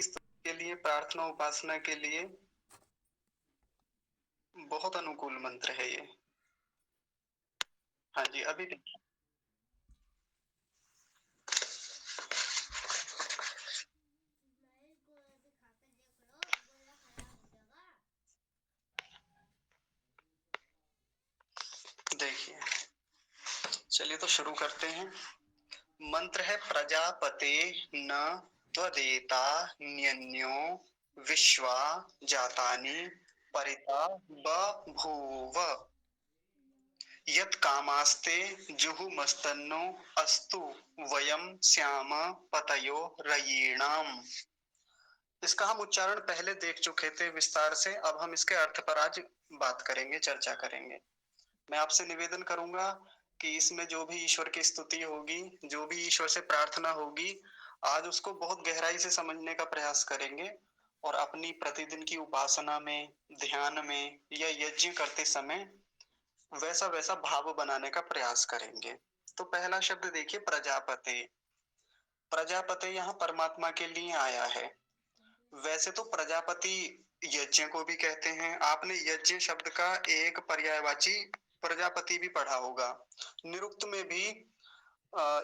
के लिए प्रार्थना उपासना के लिए बहुत अनुकूल मंत्र है ये। हाँ जी, अभी देखिए, चलिए तो शुरू करते हैं। मंत्र है प्रजापते न त्वदेता न्यन्यो विश्वा जातानि परिता बभूव यत् कामास्ते जुहुमस्तन्नो अस्तु वयम श्याम पतयो रयीणाम। इसका हम उच्चारण पहले देख चुके थे विस्तार से, अब हम इसके अर्थ पर आज बात करेंगे, चर्चा करेंगे। मैं आपसे निवेदन करूंगा कि इसमें जो भी ईश्वर की स्तुति होगी, जो भी ईश्वर से प्रार्थना होगी, आज उसको बहुत गहराई से समझने का प्रयास करेंगे और अपनी प्रतिदिन की उपासना में, ध्यान में या यज्ञ करते समय वैसा वैसा भाव बनाने का प्रयास करेंगे। तो पहला शब्द देखिए, प्रजापति। प्रजापति यहाँ परमात्मा के लिए आया है। वैसे तो प्रजापति यज्ञ को भी कहते हैं। आपने यज्ञ शब्द का एक पर्यायवाची प्रजापति भी पढ़ा होगा। निरुक्त में भी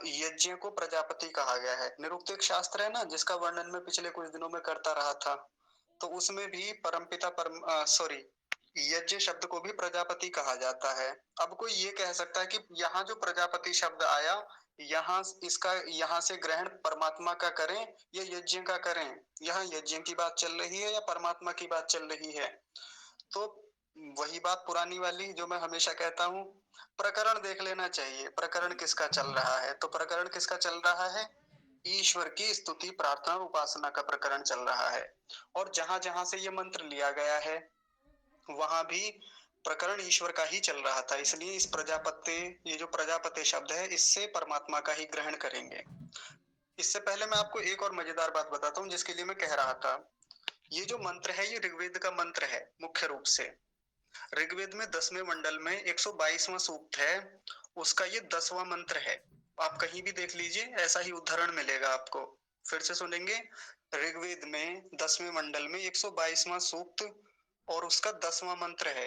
यज्ञ को प्रजापति कहा गया है। निरुक्त एक शास्त्र है ना, जिसका वर्णन मैं पिछले कुछ दिनों में करता रहा था। तो उसमें भी परमपिता सॉरी, यज्ञ शब्द को भी प्रजापति कहा जाता है। अब कोई ये कह सकता है कि यहाँ जो प्रजापति शब्द आया, यहाँ इसका यहाँ से ग्रहण परमात्मा का करें या यज्ञ का करें, यहाँ यज्ञ की बात चल रही है या परमात्मा की बात चल रही है। तो वही बात पुरानी वाली जो मैं हमेशा कहता हूँ, प्रकरण देख लेना चाहिए, प्रकरण किसका चल रहा है। तो प्रकरण किसका चल रहा है? ईश्वर की स्तुति प्रार्थना और उपासना का प्रकरण चल रहा है। और जहां जहां से ये मंत्र लिया गया है, वहां भी प्रकरण ईश्वर का ही चल रहा था। इसलिए इस प्रजापति, ये जो प्रजापति शब्द है, इससे परमात्मा का ही ग्रहण करेंगे। इससे पहले मैं आपको एक और मजेदार बात बताता हूँ, जिसके लिए मैं कह रहा था। ये जो मंत्र है, ये ऋग्वेद का मंत्र है मुख्य रूप से। ऋग्वेद में 10वें मंडल में 122वां सूक्त है, उसका ये 10वां मंत्र है। आप कहीं भी देख लीजिए, ऐसा ही उदाहरण मिलेगा आपको। फिर से सुनेंगे, ऋग्वेद में 10वें मंडल में 122वां सूक्त और उसका 10वां मंत्र है।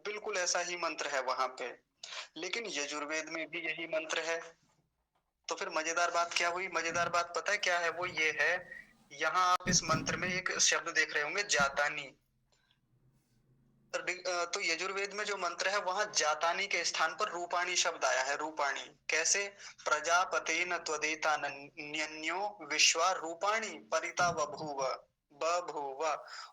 बिल्कुल ऐसा ही मंत्र है वहां पे। लेकिन यजुर्वेद में भी यही मंत्र है। तो फिर मजेदार बात क्या हुई? मजेदार बात पता है क्या है? वो ये है, यहाँ आप इस मंत्र में एक शब्द देख रहे होंगे, जातानी। तो यजुर्वेद में जो मंत्र है, वहां जातानी के स्थान पर रूपाणी शब्द आया है। रूपाणी कैसे? प्रजापते न त्वदेता न्यन्यो विश्वा रूपाणी परिता बभूव बभूव।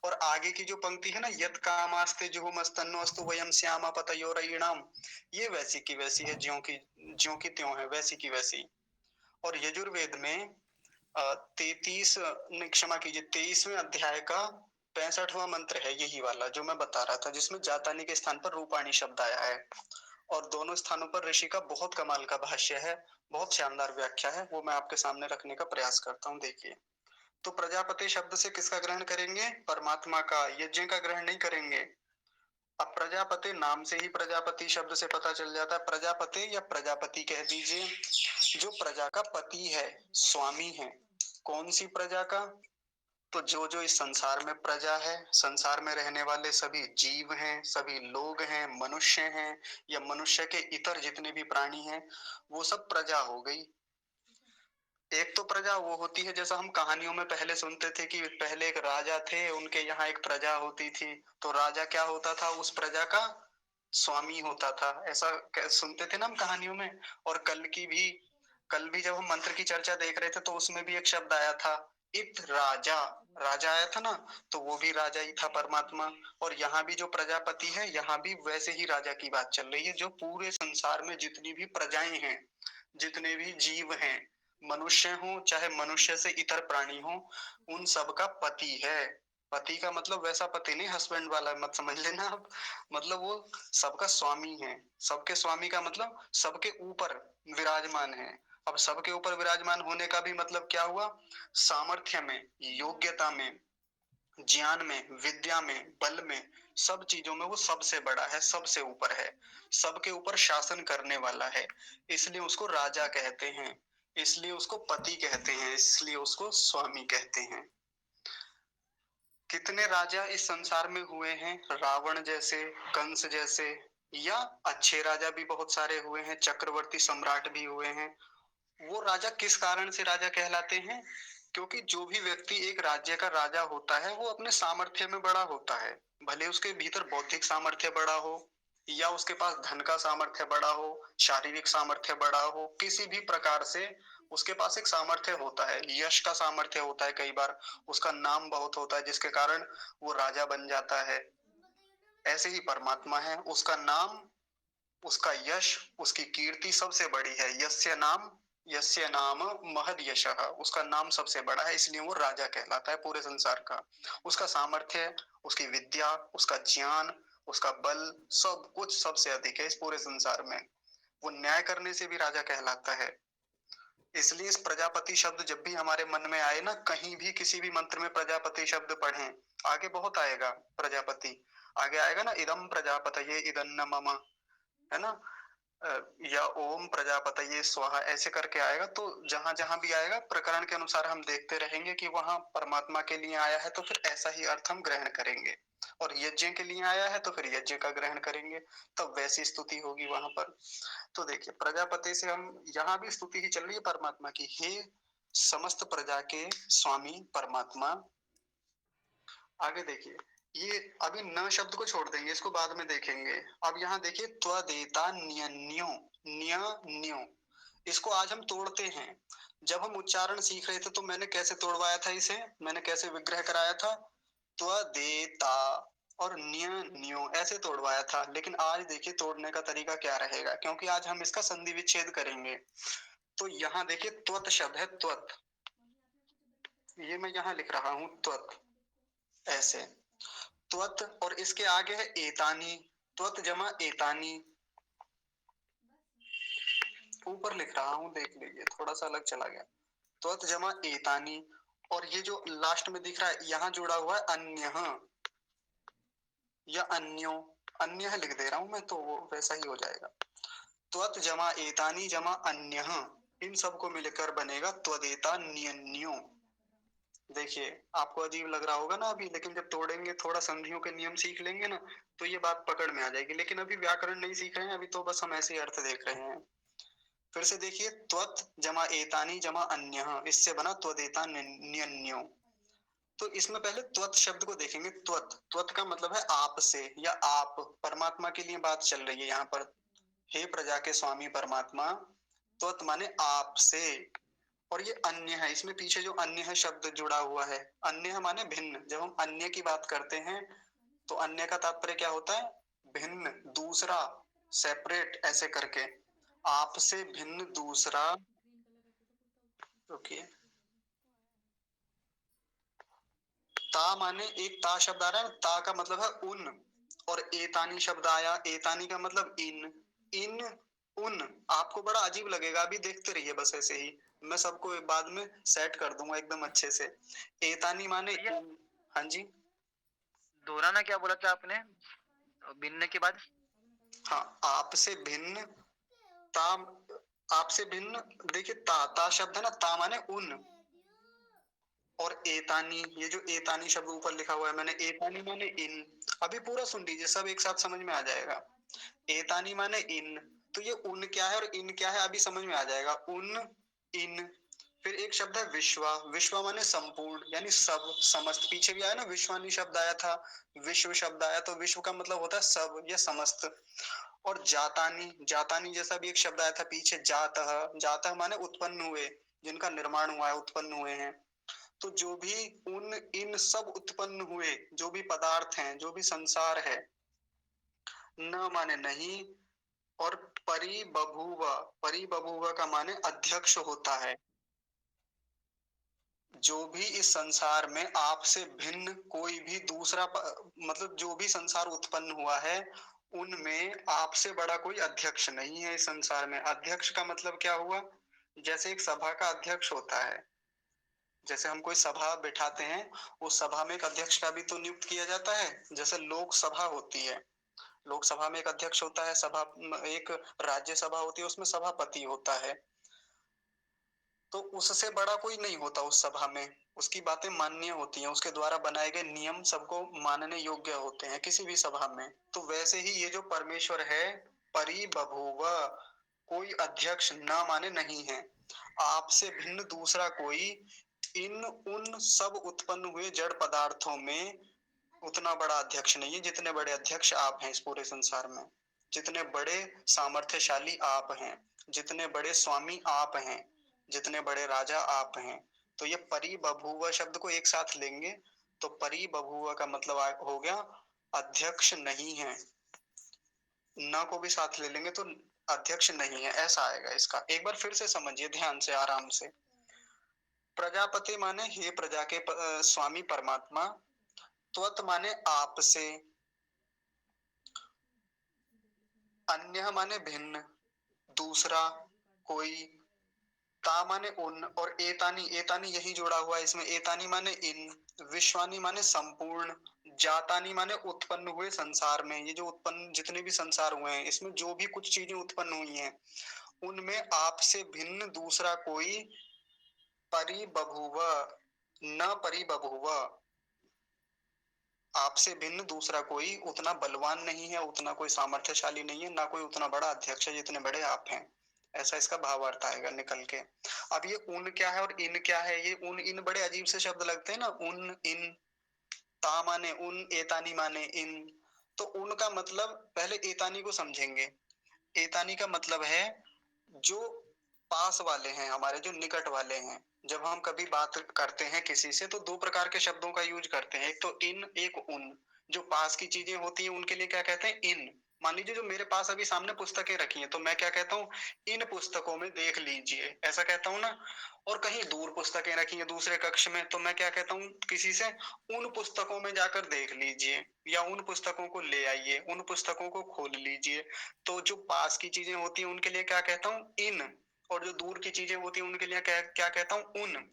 और आगे की जो पंक्ति है ना, यत कामास्ते जुहुमस्तन्नो अस्तु वयम श्यामा पतयोरयिणाम, ये वैसी की वैसी है, ज्यों की त्यों है, वैसी की वैसी। और यजुर्वेद में 33, नहीं क्षमा कीजिए, 23वें अध्याय का 65वां मंत्र है यही वाला जो मैं बता रहा था, जिसमें जातानी के स्थान पर रूपाणी शब्द आया है। और दोनों स्थानों पर ऋषि का बहुत कमाल का भाष्य है, बहुत शानदार व्याख्या है, वो मैं आपके सामने रखने का प्रयास करता हूँ। देखिए, तो प्रजापति शब्द से किसका ग्रहण करेंगे? परमात्मा का। यज्ञ का ग्रहण नहीं करेंगे। अब प्रजापति नाम से ही प्रजापति शब्द से पता चल जाता है, प्रजापति या प्रजापति कह दीजिए, जो प्रजा का पति है, स्वामी है। कौन सी प्रजा का? तो जो जो इस संसार में प्रजा है, संसार में रहने वाले सभी जीव हैं, सभी लोग हैं, मनुष्य हैं या मनुष्य के इतर जितने भी प्राणी हैं, वो सब प्रजा हो गई। एक तो प्रजा वो होती है, जैसा हम कहानियों में पहले सुनते थे कि पहले एक राजा थे, उनके यहाँ एक प्रजा होती थी। तो राजा क्या होता था? उस प्रजा का स्वामी होता था। ऐसा सुनते थे ना हम कहानियों में। और कल भी जब हम मंत्र की चर्चा देख रहे थे, तो उसमें भी एक शब्द आया था, इत राजा। राजा आया था ना, तो वो भी राजा ही था, परमात्मा। और यहाँ भी जो प्रजापति है, यहाँ भी वैसे ही राजा की बात चल रही है, जो पूरे संसार में जितनी भी प्रजाएं हैं, जितने भी जीव हैं, मनुष्य हो चाहे मनुष्य से इतर प्राणी हो, उन सब का पति है। पति का मतलब वैसा पति नहीं, हस्बैंड वाला मत समझ लेना आप। मतलब वो सबका स्वामी है। सबके स्वामी का मतलब सबके ऊपर विराजमान है। अब सबके ऊपर विराजमान होने का भी मतलब क्या हुआ? सामर्थ्य में, योग्यता में, ज्ञान में, विद्या में, बल में, सब चीजों में वो सबसे बड़ा है, सबसे ऊपर है, सबके ऊपर शासन करने वाला है। इसलिए उसको राजा कहते हैं, इसलिए उसको पति कहते हैं, इसलिए उसको स्वामी कहते हैं। कितने राजा इस संसार में हुए हैं? रावण जैसे, कंस जैसे, या अच्छे राजा भी बहुत सारे हुए हैं, चक्रवर्ती सम्राट भी हुए हैं। वो राजा किस कारण से राजा कहलाते हैं? क्योंकि जो भी व्यक्ति एक राज्य का राजा होता है वो अपने सामर्थ्य में बड़ा होता है, भले उसके भीतर बौद्धिक सामर्थ्य बड़ा हो या उसके पास धन का सामर्थ्य बड़ा हो, शारीरिक सामर्थ्य बड़ा हो, किसी भी प्रकार से उसके पास एक सामर्थ्य होता है, यश का सामर्थ्य होता है, कई बार उसका नाम बहुत होता है जिसके कारण वो राजा बन जाता है। ऐसे ही परमात्मा है, उसका नाम, उसका यश, उसकी कीर्ति सबसे बड़ी है। यस्य नाम महद यशः, उसका नाम सबसे बड़ा है, इसलिए वो राजा कहलाता है पूरे संसार का। उसका सामर्थ्य, उसकी विद्या, उसका ज्ञान, उसका बल, सब कुछ सबसे अधिक है इस पूरे संसार में। वो न्याय करने से भी राजा कहलाता है। इसलिए इस प्रजापति शब्द जब भी हमारे मन में आए ना, कहीं भी किसी भी मंत्र में प्रजापति शब्द पढ़ें, आगे बहुत आएगा प्रजापति, आगे आएगा ना, इदम प्रजापतये इदन्न मम, है ना, या ओम प्रजापतये स्वाहा, ऐसे करके आएगा। तो जहां जहां भी आएगा प्रकरण के अनुसार हम देखते रहेंगे कि वहां परमात्मा के लिए आया है तो फिर ऐसा ही अर्थ हम ग्रहण करेंगे, और यज्ञ के लिए आया है तो फिर यज्ञ का ग्रहण करेंगे, तब वैसी स्तुति होगी वहां पर। तो देखिए प्रजापति से हम, यहाँ भी स्तुति ही चल रही है परमात्मा की, हे समस्त प्रजा के स्वामी परमात्मा। आगे देखिए, ये अभी न शब्द को छोड़ देंगे, इसको बाद में देखेंगे। अब यहाँ देखिए त्वदेता न्यन्यो, न्यो, इसको आज हम तोड़ते हैं। जब हम उच्चारण सीख रहे थे तो मैंने कैसे तोड़वाया था इसे, मैंने कैसे विग्रह कराया था, त्वदेता और न्यो ऐसे तोड़वाया था। लेकिन आज देखिए तोड़ने का तरीका क्या रहेगा, क्योंकि आज हम इसका संधि विच्छेद करेंगे। तो यहाँ देखिए त्वत शब्द है, त्वत, ये मैं यहाँ लिख रहा हूं त्वत, ऐसे त्वत, और इसके आगे है एतानी, त्वत जमा एतानी, ऊपर लिख रहा हूं देख लीजिए, थोड़ा सा अलग चला गया, त्वत जमा एतानी। और ये जो लास्ट में दिख रहा है यहाँ जुड़ा हुआ है अन्यः या अन्यो, अन्य लिख दे रहा हूं मैं तो वो वैसा ही हो जाएगा। त्वत जमा एतानी जमा अन्यः, इन सबको मिलकर बनेगा त्वदेता न्यन्यो। देखिए आपको अजीब लग रहा होगा ना अभी, लेकिन जब तोड़ेंगे, थोड़ा संधियों के नियम सीख लेंगे ना, तो ये बात पकड़ में आ जाएगी। लेकिन अभी व्याकरण नहीं सीख रहे हैं, अभी तो बस हम ऐसे ही अर्थ देख रहे हैं। फिर से देखिए, त्वत जमा एतानी जमा अन्यः, इससे बना त्वदेता न्यन्यो। तो इसमें पहले त्वत शब्द को देखेंगे। त्वत, त्वत का मतलब है आप से या आप, परमात्मा के लिए बात चल रही है यहाँ पर। हे प्रजा के स्वामी परमात्मा, त्वत माने आप से, और ये अन्य है, इसमें पीछे जो अन्य है शब्द जुड़ा हुआ है, अन्य माने भिन्न। जब हम अन्य की बात करते हैं तो अन्य का तात्पर्य क्या होता है, भिन्न, दूसरा, सेपरेट, ऐसे करके। आपसे भिन्न दूसरा, रुकिए, ता माने एक ता शब्द आ रहा है, ता का मतलब है उन, और एतानी शब्द आया, एतानी का मतलब इन, इन, उन। आपको बड़ा अजीब लगेगा, अभी देखते रहिए बस ऐसे ही, मैं सबको बाद में सेट कर दूंगा एकदम अच्छे से। एतानी माने इन, हाँ जी, दोहराना क्या बोला था आपने भिन्न के बाद? हाँ, आपसे भिन्न, ता, आपसे भिन्न। देखिए ता, ता शब्द है ना, ता माने उन, और एतानी, ये जो एतानी शब्द ऊपर लिखा हुआ है मैंने, एतानी माने इन। अभी पूरा सुन लीजिए, सब एक साथ समझ में आ जाएगा। एतानी माने इन, तो ये उन क्या है और इन क्या है अभी समझ में आ जाएगा, उन, इन। फिर एक शब्द है विश्वा, विश्वा माने संपूर्ण, यानी सब, समस्त। पीछे भी आया ना, विश्वानी शब्द आया था, विश्व शब्द आया, तो विश्व का मतलब होता है सब या समस्त। और जातानी, जातानी जैसा भी एक शब्द आया था पीछे, जातः, जातः माने उत्पन्न हुए, जिनका निर्माण हुआ है, उत्पन्न हुए हैं। तो जो भी उन इन सब उत्पन्न हुए जो भी पदार्थ हैं, जो भी संसार है, न माने नहीं, और परिबभूव, परिबभूव का माने अध्यक्ष होता है। जो भी इस संसार में आपसे भिन्न कोई भी दूसरा मतलब जो भी संसार उत्पन्न हुआ है, उनमें आपसे बड़ा कोई अध्यक्ष नहीं है इस संसार में। अध्यक्ष का मतलब क्या हुआ, जैसे एक सभा का अध्यक्ष होता है, जैसे हम कोई सभा बिठाते हैं, उस सभा में एक अध्यक्ष का भी तो नियुक्त किया जाता है। जैसे लोकसभा होती है, लोकसभा में एक अध्यक्ष होता है, सभा, एक राज्यसभा होती है, उसमें सभापति होता है। तो उससे बड़ा कोई नहीं होता उस सभा में, उसकी बातें माननीय होती हैं, उसके द्वारा बनाए गए नियम सबको मानने योग्य होते हैं किसी भी सभा में। तो वैसे ही ये जो परमेश्वर है, परि बभूव, कोई अध्यक्ष ना माने नहीं है, आपसे भिन्न दूसरा कोई इन उन सब उत्पन्न हुए जड़ पदार्थों में उतना बड़ा अध्यक्ष नहीं है जितने बड़े अध्यक्ष आप हैं इस पूरे संसार में, जितने बड़े सामर्थ्यशाली आप हैं, जितने बड़े स्वामी आप हैं, जितने बड़े राजा आप हैं। तो ये परि बभूव शब्द को एक साथ लेंगे तो परि बभूव का मतलब हो गया अध्यक्ष नहीं है, न को भी साथ ले लेंगे तो अध्यक्ष नहीं है, ऐसा आएगा इसका। एक बार फिर से समझिए ध्यान से, आराम से। प्रजापति माने हे प्रजा के स्वामी परमात्मा, त्वत माने आपसे, अन्य माने भिन्न, दूसरा, कोई, ता माने उन, और एतानी, एतानी यही जोड़ा हुआ है इसमें, एतानी माने इन, विश्वानी माने संपूर्ण, जातानी माने उत्पन्न हुए संसार में, ये जो उत्पन्न जितने भी संसार हुए हैं इसमें जो भी कुछ चीजें उत्पन्न हुई हैं उनमें आपसे भिन्न दूसरा कोई परि बभूव, न परि बभूव, आपसे भिन्न दूसरा कोई उतना बलवान नहीं है, उतना कोई सामर्थ्यशाली नहीं है, ना कोई उतना बड़ा अध्यक्ष है जितने बड़े आप हैं। ऐसा इसका भावार्थ आएगा निकल के। अब ये उन क्या है और इन क्या है, ये उन इन बड़े अजीब से शब्द लगते हैं ना, उन इन, ता माने उन, एतानी माने इन। तो उनका मतलब पहले एतानी को समझेंगे। एतानी का मतलब है जो पास वाले हैं हमारे, जो निकट वाले हैं। जब हम कभी बात करते हैं किसी से तो दो प्रकार के शब्दों का यूज करते हैं, एक तो इन, एक उन। जो पास की चीजें होती हैं उनके लिए क्या कहते हैं, इन। मान लीजिए जो मेरे पास अभी सामने पुस्तकें रखी हैं तो मैं क्या कहता हूँ, इन पुस्तकों में देख लीजिए, ऐसा कहता हूँ ना। और कहीं दूर पुस्तकें रखी हैं दूसरे कक्ष में तो मैं क्या कहता हूँ किसी से, उन पुस्तकों में जाकर देख लीजिए, या उन पुस्तकों को ले आइए, उन पुस्तकों को खोल लीजिए। तो जो पास की चीजें होती हैं उनके लिए क्या कहता हूँ, इन, और जो दूर की चीजें होती हैं उनके लिए क्या क्या कहता हूँ, उन।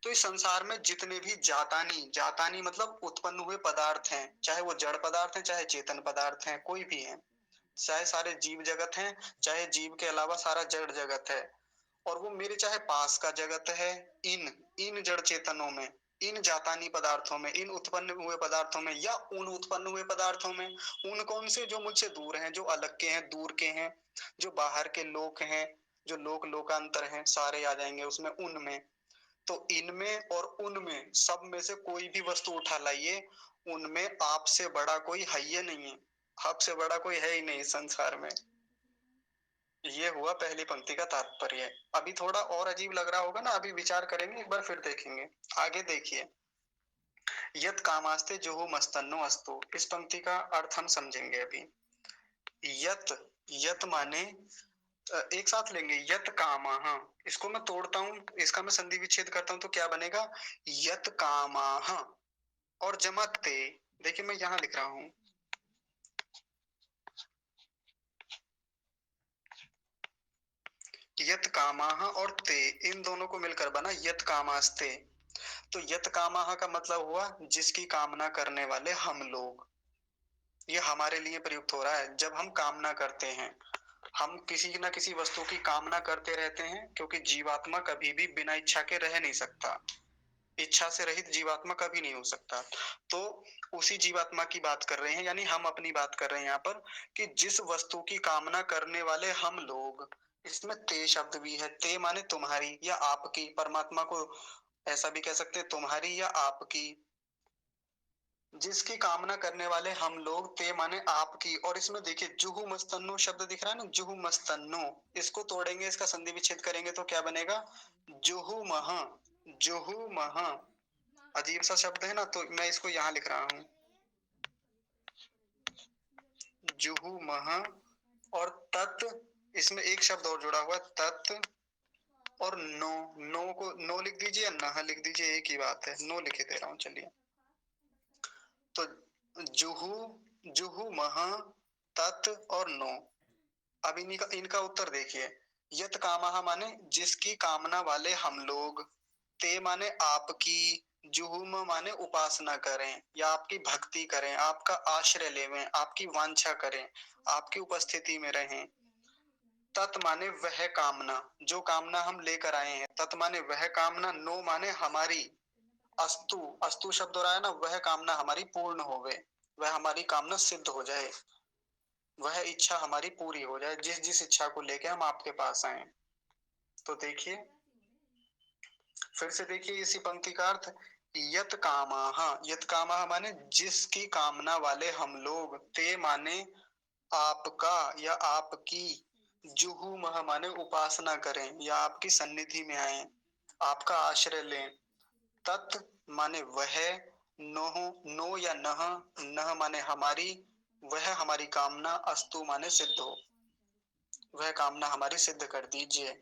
तो इस संसार में जितने भी जातानी, जातानी मतलब उत्पन्न हुए पदार्थ हैं, चाहे वो जड़ पदार्थ हैं चाहे चेतन पदार्थ हैं, कोई भी है, चाहे सारे जीव जगत हैं चाहे जीव के अलावा सारा जड़ जगत है, और वो मेरे चाहे पास का जगत है, इन इन जड़ चेतनों में, इन जातानी पदार्थों में, इन उत्पन्न हुए पदार्थों में, या उन उत्पन्न हुए पदार्थों में। उन कौन से, जो मुझसे दूर हैं, जो अलग के हैं, दूर के हैं, जो बाहर के लोक हैं, जो लोक लोकांतर हैं, सारे आ जाएंगे उसमें, उनमें। तो इनमें और उनमें सब में से कोई भी वस्तु उठा लाइए, उनमें आपसे बड़ा कोई है ही नहीं है, आपसे बड़ा कोई है ही नहीं संसार में। ये हुआ पहली पंक्ति का तात्पर्य। अभी थोड़ा और अजीब लग रहा होगा ना, अभी विचार करेंगे, एक बार फिर देखेंगे। आगे देखिए, यत कामास्ते जो मस्तन्नो अस्तु, इस पंक्ति का अर्थ हम समझेंगे अभी। यत, यत माने एक साथ लेंगे, यत कामाह, इसको मैं तोड़ता हूँ, इसका मैं संधि विच्छेद करता हूँ तो क्या बनेगा, यत कामाह, और जमा ते। देखिए मैं यहाँ लिख रहा हूँ, यत कामाह और ते, इन दोनों को मिलकर बना यत कामास्ते। तो यत कामाह का मतलब हुआ जिसकी कामना करने वाले हम लोग। ये हमारे लिए प्रयुक्त हो रहा है। जब हम कामना करते हैं, हम किसी न किसी वस्तु की कामना करते रहते हैं, क्योंकि जीवात्मा कभी भी बिना इच्छा के रह नहीं सकता, इच्छा से रहित जीवात्मा कभी नहीं हो सकता। तो उसी जीवात्मा की बात कर रहे हैं, यानी हम अपनी बात कर रहे हैं यहाँ पर, कि जिस वस्तु की कामना करने वाले हम लोग, इसमें ते शब्द भी है, ते माने तुम्हारी या आपकी, परमात्मा को ऐसा भी कह सकते हैं तुम्हारी या आपकी, जिसकी कामना करने वाले हम लोग, ते माने आपकी। और इसमें देखिए जुहू मस्तन्नो शब्द दिख रहा है ना, जुहू मस्तन्नो, इसको तोड़ेंगे, इसका संधि विच्छेद करेंगे तो क्या बनेगा, जुहू मह, जुहू मह। अजीब सा शब्द है ना, तो मैं इसको यहाँ लिख रहा हूँ, जुहू मह, और तत्, इसमें एक शब्द और जुड़ा हुआ है, तत्, और नो, नो को नो लिख दीजिए या नह लिख दीजिए, एक ही बात है, नो लिखे दे रहा हूँ चलिए। तो जुहू, जुहू मह, तत् और नो। अब इनका इनका उत्तर देखिए, यत कामः माने जिसकी कामना वाले हम लोग, ते माने आपकी, जुहुम माने उपासना करें या आपकी भक्ति करें, आपका आश्रय लेवें, आपकी वांछा करें, आपकी उपस्थिति में रहें। तत् माने वह कामना, जो कामना हम लेकर आए हैं, तत् माने वह कामना, नो माने हमारी, अस्तु, अस्तु शब्द हो रहा है ना, वह कामना हमारी पूर्ण हो गए, वह हमारी कामना सिद्ध हो जाए, वह इच्छा हमारी पूरी हो जाए, जिस जिस इच्छा को लेके हम आपके पास आए। तो देखिए, फिर से देखिए इसी पंक्ति का अर्थ, यत कामाह, यत कामाह माने जिसकी कामना वाले हम लोग, ते माने आपका या आपकी, जुहूमह माने उपासना करें या आपकी सन्निधि में आए, आपका आश्रय लें, तत् माने वह, नो, नो या नह, नह माने हमारी, वह हमारी कामना, अस्तु माने सिद्ध हो, वह कामना हमारी सिद्ध कर दीजिए।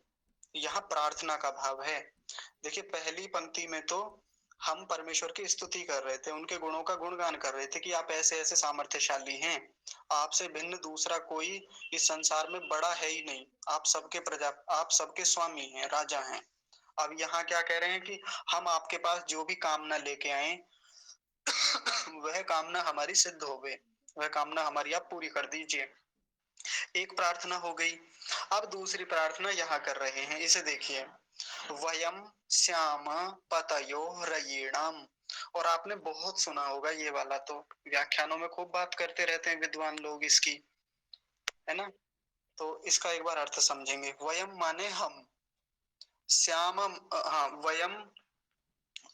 यहाँ प्रार्थना का भाव है। देखिए पहली पंक्ति में तो हम परमेश्वर की स्तुति कर रहे थे, उनके गुणों का गुणगान कर रहे थे कि आप ऐसे ऐसे सामर्थ्यशाली हैं, आपसे भिन्न दूसरा कोई इस संसार में बड़ा है ही नहीं, आप सबके प्रजा, आप सबके स्वामी हैं, राजा हैं। अब यहाँ क्या कह रहे हैं कि हम आपके पास जो भी कामना लेके आए वह कामना हमारी सिद्ध हो गई, वह कामना हमारी आप पूरी कर दीजिए। एक प्रार्थना हो गई। अब दूसरी प्रार्थना यहाँ कर रहे हैं, इसे देखिए, वयम श्याम पतयो रयिणाम। और आपने बहुत सुना होगा ये वाला, तो व्याख्यानों में खूब बात करते रहते हैं विद्वान लोग इसकी, है ना। तो इसका एक बार अर्थ समझेंगे। वयम माने हम, श्याम, हाँ वयम,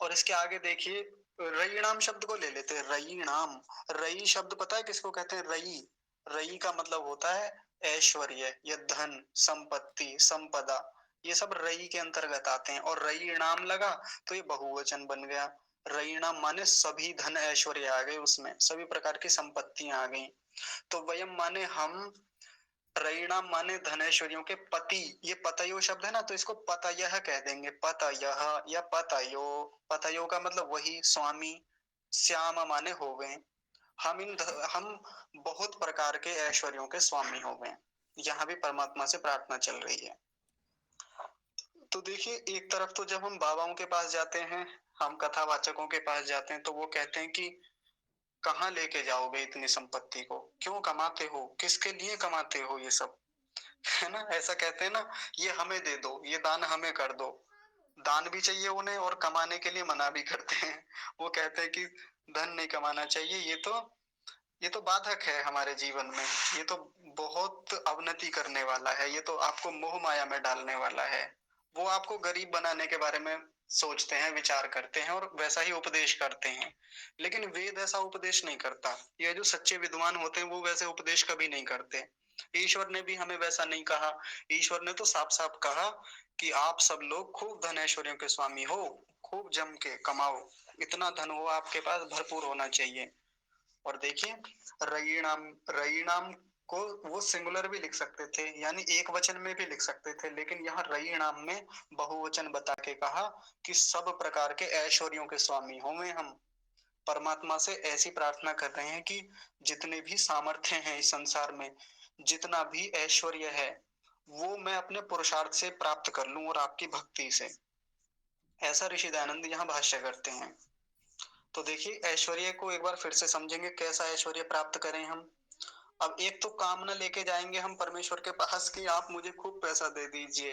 और इसके आगे देखिए रयिणाम शब्द को ले लेते हैं, रयिणाम। रयि शब्द पता है किसको कहते हैं? रयि, रयि का मतलब होता है ऐश्वर्य या धन, संपत्ति, संपदा, ये सब रयि के अंतर्गत आते हैं। और रयिणाम लगा तो ये बहुवचन बन गया। रयिणाम माने सभी धन ऐश्वर्य आ गए, उसमें सभी प्रकार की संपत्तियां आ गई। तो वयम माने हम, रयिणाम माने धनैश्वर्यों के पति, ये पतयो शब्द है ना, तो इसको पतयः कह देंगे, पतयः या पतयो। पतयो का मतलब वही स्वामी, श्याम माने हो गए, हम बहुत प्रकार के ऐश्वर्यों के स्वामी हो गए। यहाँ भी परमात्मा से प्रार्थना चल रही है। तो देखिए एक तरफ तो जब हम बाबाओं के पास जाते हैं, हम कथावाचकों के पास जाते हैं, तो वो कहते हैं कि कहाँ लेके जाओगे इतनी संपत्ति को, क्यों कमाते हो, किसके लिए कमाते हो ये सब, है ना, ऐसा कहते हैं ना, ये हमें दे दो, ये दान हमें कर दो। दान भी चाहिए उन्हें और कमाने के लिए मना भी करते हैं। वो कहते हैं कि धन नहीं कमाना चाहिए, ये तो बाधक है हमारे जीवन में, ये तो बहुत अवनति करने वाला है, ये तो आपको मोह माया में डालने वाला है। वो आपको गरीब बनाने के बारे में सोचते हैं, विचार करते हैं और वैसा ही उपदेश करते हैं। लेकिन वेद ऐसा उपदेश नहीं करता, ये जो सच्चे विद्वान होते हैं वो वैसे उपदेश कभी नहीं करते। ईश्वर ने भी हमें वैसा नहीं कहा। ईश्वर ने तो साफ साफ कहा कि आप सब लोग खूब धन ऐश्वर्यों के स्वामी हो, खूब जम के कमाओ, इतना धन हो आपके पास, भरपूर होना चाहिए। और देखिए रयिणाम, रयिणाम को वो सिंगुलर भी लिख सकते थे, यानी एक वचन में भी लिख सकते थे, लेकिन यहाँ रयिणाम में बहुवचन बता के कहा कि सब प्रकार के ऐश्वर्यों के स्वामी होंगे हम। परमात्मा से ऐसी प्रार्थना कर रहे हैं कि जितने भी सामर्थ्य हैं इस संसार में, जितना भी ऐश्वर्य है, वो मैं अपने पुरुषार्थ से प्राप्त कर लूं और आपकी भक्ति से। ऐसा ऋषि दयानंद यहाँ भाष्य करते हैं। तो देखिए ऐश्वर्य को एक बार फिर से समझेंगे, कैसा ऐश्वर्य प्राप्त करें हम। अब एक तो कामना लेके जाएंगे हम परमेश्वर के पास कि आप मुझे खूब पैसा दे दीजिए,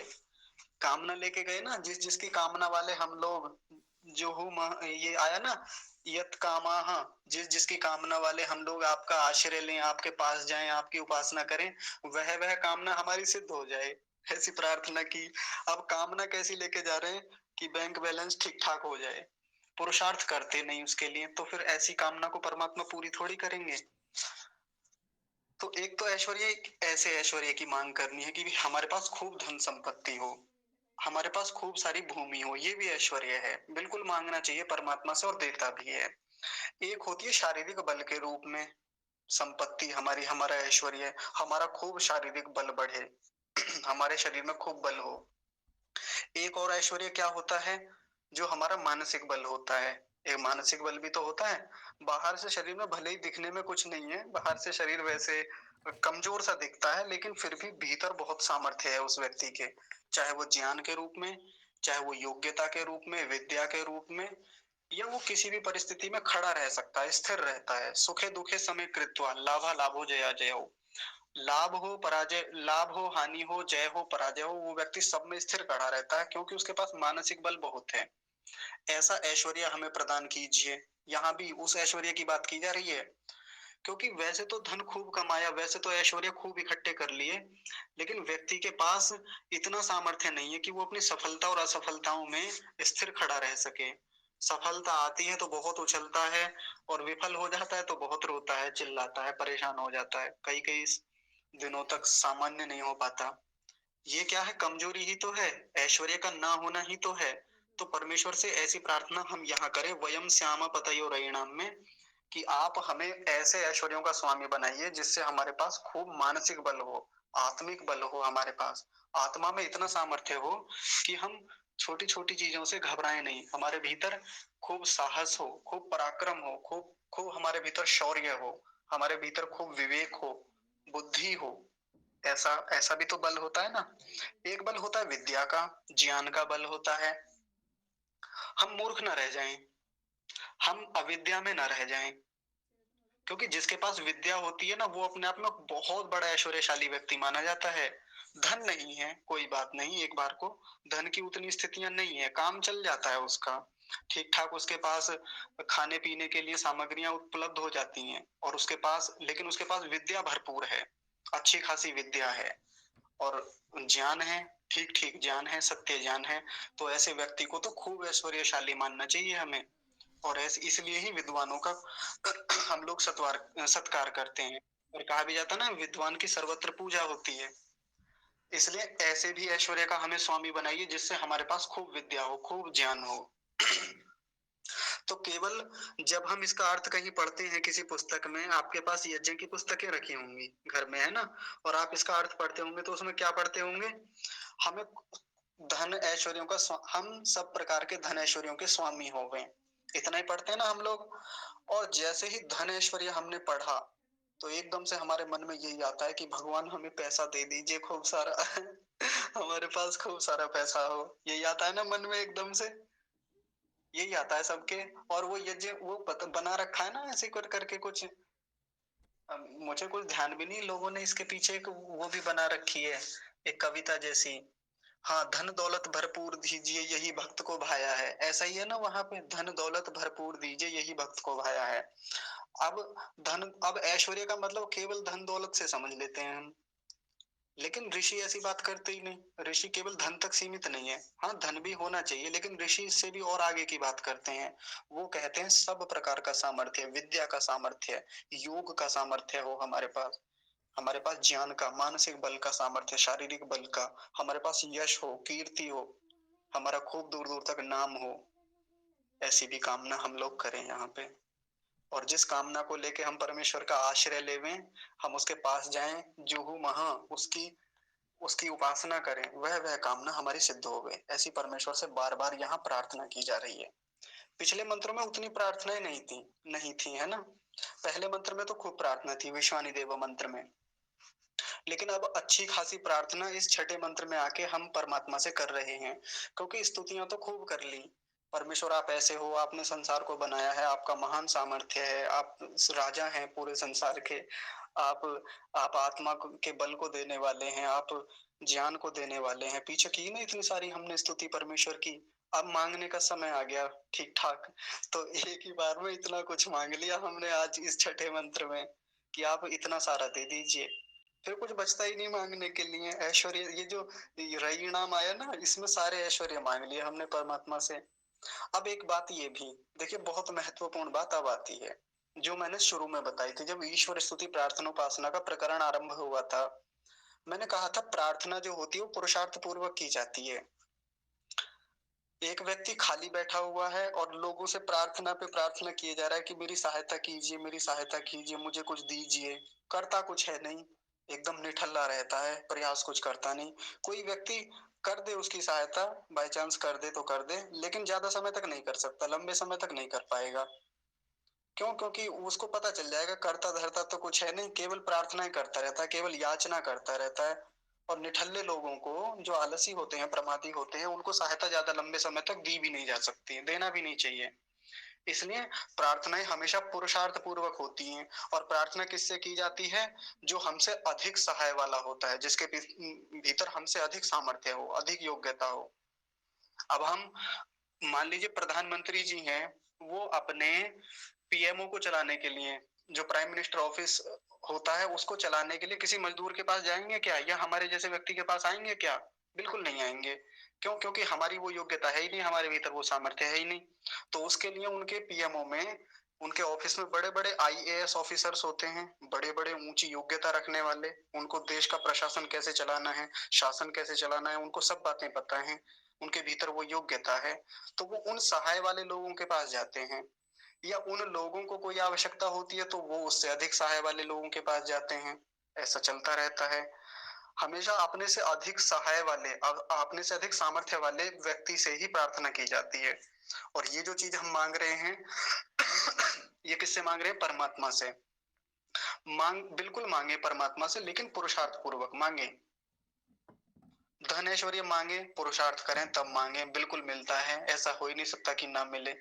कामना लेके गए ना, जिस जिसकी कामना वाले हम लोग, जो ये आया ना, यत कामाह, जिस जिसकी कामना वाले हम लोग आपका आश्रय लें, आपके पास जाएं, आपकी उपासना करें, वह कामना हमारी सिद्ध हो जाए, ऐसी प्रार्थना की। अब कामना कैसी लेके जा रहे हैं कि बैंक बैलेंस ठीक ठाक हो जाए, पुरुषार्थ करते नहीं उसके लिए, तो फिर ऐसी कामना को परमात्मा पूरी थोड़ी करेंगे। तो एक तो ऐश्वर्य, ऐसे ऐश्वर्य की मांग करनी है कि हमारे पास खूब धन संपत्ति हो, हमारे पास खूब सारी भूमि हो, ये भी ऐश्वर्य है, बिल्कुल मांगना चाहिए परमात्मा से और देता भी है। एक होती है शारीरिक बल के रूप में संपत्ति हमारी, हमारा ऐश्वर्य, हमारा खूब शारीरिक बल बढ़े, हमारे शरीर में खूब बल हो। एक और ऐश्वर्य क्या होता है, जो हमारा मानसिक बल होता है। एक मानसिक बल भी तो होता है, बाहर से शरीर में भले ही दिखने में कुछ नहीं है, बाहर से शरीर वैसे कमजोर सा दिखता है, लेकिन फिर भी भीतर बहुत सामर्थ्य है उस व्यक्ति के, चाहे वो ज्ञान के रूप में, चाहे वो योग्यता के रूप में, विद्या के रूप में, या वो किसी भी परिस्थिति में खड़ा रह सकता है, स्थिर रहता है। सुखे दुखे समय कृत्वा लाभा लाभो जया जयो, लाभ हो पराजय, लाभ हो हानि हो, जय हो पराजय हो, वो व्यक्ति सब में स्थिर खड़ा रहता है क्योंकि उसके पास मानसिक बल बहुत है। ऐसा ऐश्वर्य हमें प्रदान कीजिए। यहाँ भी उस ऐश्वर्य की बात की जा रही है, क्योंकि वैसे तो धन खूब कमाया, वैसे तो ऐश्वर्य खूब इकट्ठे कर लिए, लेकिन व्यक्ति के पास इतना सामर्थ्य नहीं है कि वो अपनी सफलता और असफलताओं में स्थिर खड़ा रह सके। सफलता आती है तो बहुत उछलता है, और विफल हो जाता है तो बहुत रोता है, चिल्लाता है, परेशान हो जाता है, कई कई दिनों तक सामान्य नहीं हो पाता। ये क्या है, कमजोरी ही तो है, ऐश्वर्य का ना होना ही तो है। तो परमेश्वर से ऐसी प्रार्थना हम यहाँ करें, वयम श्याम पतयो रयिणाम में, कि आप हमें ऐसे ऐश्वर्यों का स्वामी बनाइए जिससे हमारे पास खूब मानसिक बल हो, आत्मिक बल हो, हमारे पास आत्मा में इतना सामर्थ्य हो कि हम छोटी छोटी चीजों से घबराएं नहीं, हमारे भीतर खूब साहस हो, खूब पराक्रम हो, खूब खूब हमारे भीतर शौर्य हो, हमारे भीतर खूब विवेक हो, बुद्धि हो। ऐसा ऐसा भी तो बल होता है ना। एक बल होता है विद्या का, ज्ञान का बल होता है। हम मूर्ख न रह जाएं, हम अविद्या में न रह जाएं, क्योंकि जिसके पास विद्या होती है ना, वो अपने आप में बहुत बड़ा ऐश्वर्यशाली व्यक्ति माना जाता है। धन नहीं है कोई बात नहीं, एक बार को धन की उतनी स्थितियां नहीं है, काम चल जाता है उसका ठीक ठाक, उसके पास खाने पीने के लिए सामग्रियां उपलब्ध हो जाती हैं, और उसके पास, लेकिन उसके पास विद्या भरपूर है, अच्छी खासी विद्या है, और ज्ञान है, ठीक ठीक ज्ञान है, सत्य ज्ञान है। तो ऐसे व्यक्ति को तो खूब ऐश्वर्यशाली मानना चाहिए हमें, और ऐसे इसलिए ही विद्वानों का हम लोग सत्कार करते हैं, और कहा भी जाता है ना, विद्वान की सर्वत्र पूजा होती है। इसलिए ऐसे भी ऐश्वर्य का हमें स्वामी बनाइए जिससे हमारे पास खूब विद्या हो, खूब ज्ञान हो। तो केवल जब हम इसका अर्थ कहीं पढ़ते हैं किसी पुस्तक में, आपके पास यज्ञ की पुस्तकें रखी होंगी घर में, है ना, और आप इसका अर्थ पढ़ते होंगे तो उसमें क्या पढ़ते होंगे, हमें धन ऐश्वर्यों का हम सब प्रकार के धन ऐश्वर्यों के स्वामी हो गए, इतना ही पढ़ते हैं ना हम लोग। और जैसे ही धन ऐश्वर्य हमने पढ़ा, तो एकदम से हमारे मन में यही आता है कि भगवान हमें पैसा दे दीजिए खूब सारा हमारे पास खूब सारा पैसा हो, यही आता है ना मन में एकदम से, यही आता है सबके। और वो यज्ञ वो बना रखा है ना ऐसे कर करके कुछ, मुझे कुछ ध्यान भी नहीं, लोगों ने इसके पीछे एक वो भी बना रखी है, एक कविता जैसी। हाँ, धन दौलत भरपूर दीजिए यही भक्त को भाया है, ऐसा ही है ना वहां पे, धन दौलत भरपूर दीजिए यही भक्त को भाया है। अब अब ऐश्वर्य का मतलब केवल धन दौलत से समझ लेते हैं हम, लेकिन ऋषि ऐसी बात करते ही नहीं, ऋषि केवल धन तक सीमित नहीं है, हाँ धन भी होना चाहिए, लेकिन ऋषि इससे भी और आगे की बात करते हैं। वो कहते हैं सब प्रकार का सामर्थ्य, विद्या का सामर्थ्य, योग का सामर्थ्य हो हमारे पास, हमारे पास ज्ञान का, मानसिक बल का सामर्थ्य, शारीरिक बल का, हमारे पास यश हो, कीर्ति हो, हमारा खूब दूर दूर तक नाम हो, ऐसी भी कामना हम लोग करें यहाँ पे। और जिस कामना को लेके हम परमेश्वर का आश्रय लेवें, हम उसके पास जाएं, जुहू महा उसकी उसकी उपासना करें, वह कामना हमारी सिद्ध हो गई, ऐसी परमेश्वर से बार बार यहाँ प्रार्थना की जा रही है। पिछले मंत्रों में उतनी प्रार्थनाएं नहीं थी, है ना। पहले मंत्र में तो खूब प्रार्थना थी, विश्वानी देव मंत्र में, लेकिन अब अच्छी खासी प्रार्थना इस छठे मंत्र में आके हम परमात्मा से कर रहे हैं, क्योंकि स्तुतियां तो खूब कर ली, परमेश्वर आप ऐसे हो, आपने संसार को बनाया है, आपका महान सामर्थ्य है, आप राजा हैं पूरे संसार के, आप आप आत्मा के बल को देने वाले हैं, आप ज्ञान को देने वाले हैं, पीछे की ना इतनी सारी हमने स्तुति परमेश्वर की। अब मांगने का समय आ गया ठीक ठाक, तो एक ही बार में इतना कुछ मांग लिया हमने आज इस छठे मंत्र में, कि आप इतना सारा दे दीजिए, फिर कुछ बचता ही नहीं मांगने के लिए। ऐश्वर्य, ये जो रई नाम आया ना, इसमें सारे ऐश्वर्य मांग लिए हमने परमात्मा से। अब एक बात ये भी देखिए, बहुत महत्वपूर्ण बात अब आती है, जो मैंने शुरू में बताई थी, जब ईश्वर स्तुति प्रार्थना उपासना का प्रकरण आरंभ हुआ था, मैंने कहा था प्रार्थना जो होती है वो पुरुषार्थ पूर्वक की जाती है। एक व्यक्ति खाली बैठा हुआ है और लोगों से प्रार्थना पे प्रार्थना किए जा रहा है कि मेरी सहायता कीजिए, मेरी सहायता कीजिए, मुझे कुछ दीजिए, करता कुछ है नहीं, एकदम निठल्ला रहता है, प्रयास कुछ करता नहीं। कोई व्यक्ति कर दे उसकी सहायता, बाय चांस कर दे तो कर दे, लेकिन ज्यादा समय तक नहीं कर सकता, लंबे समय तक नहीं कर पाएगा। क्यों? क्योंकि उसको पता चल जाएगा करता धरता तो कुछ है नहीं, केवल प्रार्थनाएं करता रहता है, केवल याचना करता रहता है। और निठल्ले लोगों को, जो आलसी होते हैं, प्रमादी होते हैं, उनको सहायता ज्यादा लंबे समय तक दी भी नहीं जा सकती, देना भी नहीं चाहिए। इसलिए प्रार्थनाएं हमेशा पुरुषार्थ पूर्वक होती हैं। और प्रार्थना किससे की जाती है? जो हमसे अधिक सहाय वाला होता है, जिसके भीतर हमसे अधिक सामर्थ्य हो, अधिक योग्यता हो। अब हम मान लीजिए प्रधानमंत्री जी हैं, वो अपने पीएमओ को चलाने के लिए, जो प्राइम मिनिस्टर ऑफिस होता है, उसको चलाने के लिए किसी मजदूर के पास जाएंगे क्या, या हमारे जैसे व्यक्ति के पास आएंगे क्या? बिल्कुल नहीं आएंगे। क्यों? क्योंकि हमारी वो योग्यता है ही नहीं, हमारे भीतर वो सामर्थ्य है ही नहीं। तो उसके लिए उनके पीएमओ में, उनके ऑफिस में बड़े बड़े आईएएस ऑफिसर्स होते हैं, बड़े बड़े ऊंची योग्यता रखने वाले। उनको देश का प्रशासन कैसे चलाना है, शासन कैसे चलाना है, उनको सब बातें पता है। उनके भीतर वो योग्यता है। तो वो उन सहाय वाले लोगों के पास जाते हैं, या उन लोगों को कोई आवश्यकता होती है तो वो उससे अधिक सहाय वाले लोगों के पास जाते हैं। ऐसा चलता रहता है। हमेशा अपने से अधिक सहाय वाले, अपने से अधिक सामर्थ्य वाले व्यक्ति से ही प्रार्थना की जाती है। और ये जो चीज हम मांग रहे हैं, ये किससे मांग रहे हैं? परमात्मा से। बिल्कुल मांगे परमात्मा से, लेकिन पुरुषार्थ पूर्वक मांगे। धन ऐश्वर्य मांगे, पुरुषार्थ करें तब मांगे, बिल्कुल मिलता है। ऐसा हो ही नहीं सकता कि ना मिले।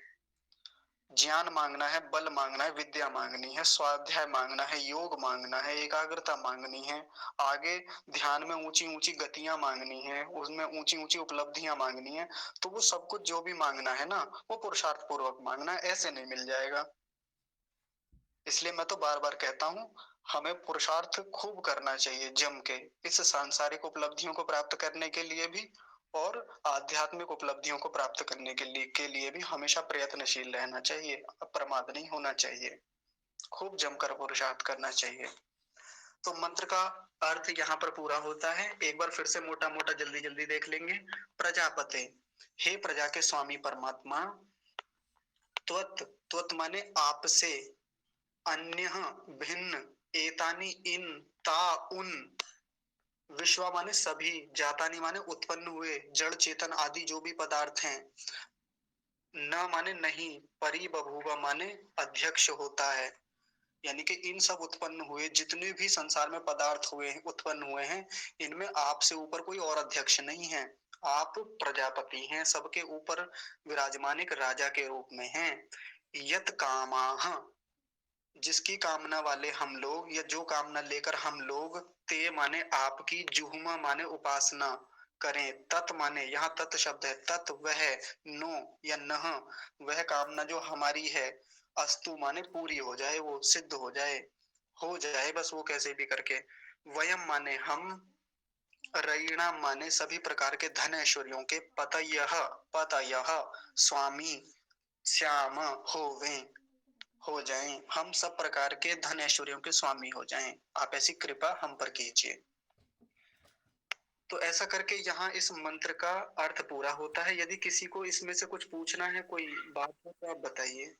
ज्ञान मांगना है, बल मांगना है, विद्या मांगनी है, स्वाध्याय मांगना है, योग मांगना है, एकाग्रता मांगनी है, आगे ध्यान में ऊंची ऊंची गतियां मांगनी है, उसमें ऊंची ऊंची उपलब्धियां मांगनी है। तो वो सब कुछ जो भी मांगना है ना, वो पुरुषार्थ पूर्वक मांगना है, ऐसे नहीं मिल जाएगा। इसलिए मैं तो बार बार कहता हूँ, हमें पुरुषार्थ खूब करना चाहिए जम के, इस सांसारिक उपलब्धियों को प्राप्त करने के लिए भी, और आध्यात्मिक उपलब्धियों को प्राप्त करने के लिए भी हमेशा प्रयत्नशील रहना चाहिए, अप्रमाद नहीं होना चाहिए। खूब जमकर पुरुषार्थ करना चाहिए। तो मंत्र का अर्थ यहाँ पर पूरा होता है। एक बार फिर से मोटा मोटा जल्दी जल्दी देख लेंगे। प्रजापते, हे प्रजा के स्वामी परमात्मा। त्वत, त्वत माने आपसे, अन्य भिन्न, एतानी इन, ता उन, विश्वा माने सभी, जातानी माने उत्पन्न हुए, जड़ चेतन आदि जो भी पदार्थ हैं, न माने नहीं, परी बभूव माने अध्यक्ष होता है। यानी कि इन सब उत्पन्न हुए जितने भी संसार में पदार्थ हुए हैं, उत्पन्न हुए हैं, इनमें आपसे ऊपर कोई और अध्यक्ष नहीं है। आप प्रजापति हैं, सबके ऊपर विराजमान एक राजा के रूप में हैं। यत कामाह, जिसकी कामना वाले हम लोग, या जो कामना लेकर हम लोग, ते माने आपकी, जुहुमा माने उपासना करें, तत् माने, यहाँ तत् शब्द है, तत् वह, नो या नह, वह कामना जो हमारी है, अस्तु माने पूरी हो जाए, वो सिद्ध हो जाए बस वो कैसे भी करके। वयम माने हम, रईणा माने सभी प्रकार के धन ऐश्वर्यों के, पतयः, पतयः स्वामी, श्याम होवे, हो जाएं, हम सब प्रकार के धन ऐश्वर्यों के स्वामी हो जाएं, आप ऐसी कृपा हम पर कीजिए। तो ऐसा करके यहाँ इस मंत्र का अर्थ पूरा होता है। यदि किसी को इसमें से कुछ पूछना है, कोई बात हो, तो आप बताइए।